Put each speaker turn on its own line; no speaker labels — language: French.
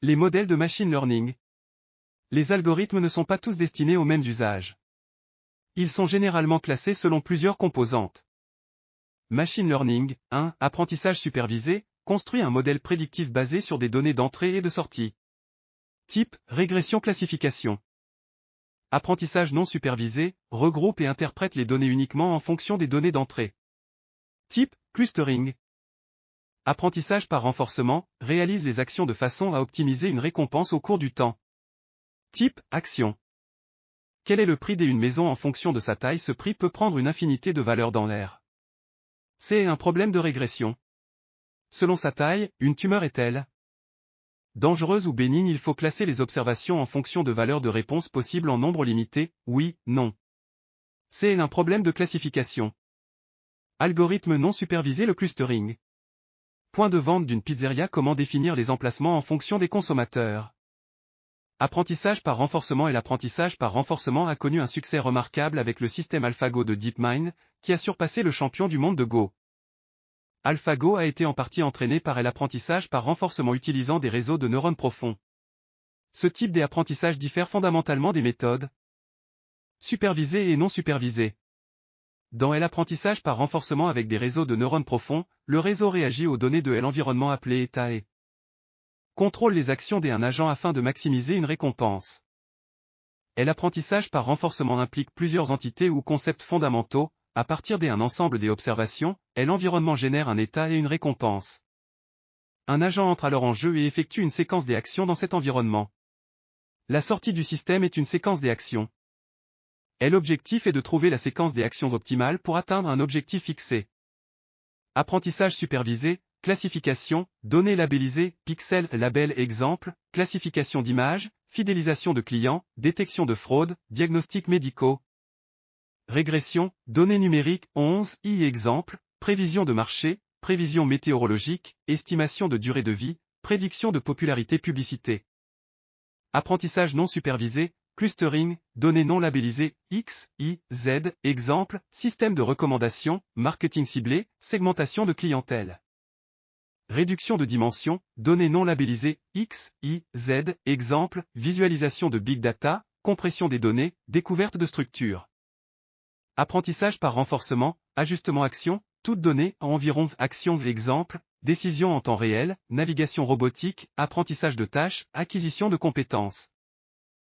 Les modèles de machine learning. Les algorithmes ne sont pas tous destinés aux mêmes usages. Ils sont généralement classés selon plusieurs composantes. Machine learning, 1. Apprentissage supervisé, construit un modèle prédictif basé sur des données d'entrée et de sortie. Type, régression classification. Apprentissage non supervisé, regroupe et interprète les données uniquement en fonction des données d'entrée. Type, clustering. Apprentissage par renforcement, réalise les actions de façon à optimiser une récompense au cours du temps. Type, action. Quel est le prix d'une maison en fonction de sa taille? Ce prix peut prendre une infinité de valeurs dans l'air. C'est un problème de régression. Selon sa taille, une tumeur est-elle dangereuse ou bénigne? Il faut classer les observations en fonction de valeurs de réponse possibles en nombre limité, oui, non. C'est un problème de classification. Algorithme non supervisé. Le clustering. Point de vente d'une pizzeria. Comment définir les emplacements en fonction des consommateurs? Apprentissage par renforcement. Et l'apprentissage par renforcement a connu un succès remarquable avec le système AlphaGo de DeepMind, qui a surpassé le champion du monde de Go. AlphaGo a été en partie entraîné par l'apprentissage par renforcement utilisant des réseaux de neurones profonds. Ce type d'apprentissage diffère fondamentalement des méthodes supervisées et non supervisées. Dans l'apprentissage par renforcement avec des réseaux de neurones profonds, le réseau réagit aux données de l'environnement appelé état et contrôle les actions d'un agent afin de maximiser une récompense. L'apprentissage par renforcement implique plusieurs entités ou concepts fondamentaux. À partir d'un ensemble d'observations, l'environnement génère un état et une récompense. Un agent entre alors en jeu et effectue une séquence d'actions dans cet environnement. La sortie du système est une séquence d'actions. L'objectif est de trouver la séquence d'actions optimale pour atteindre un objectif fixé. Apprentissage supervisé, classification, données labellisées, pixels, label, exemple, classification d'images, fidélisation de clients, détection de fraude, diagnostics médicaux. Régression, données numériques, 11, exemple, prévision de marché, prévision météorologique, estimation de durée de vie, prédiction de popularité publicité. Apprentissage non supervisé, clustering, données non labellisées, X, Y, Z, exemple, système de recommandation, marketing ciblé, segmentation de clientèle. Réduction de dimension, données non labellisées, X, Y, Z, exemple, visualisation de big data, compression des données, découverte de structures. Apprentissage par renforcement, ajustement action, toute donnée, environ action, exemple, décision en temps réel, navigation robotique, apprentissage de tâches, acquisition de compétences.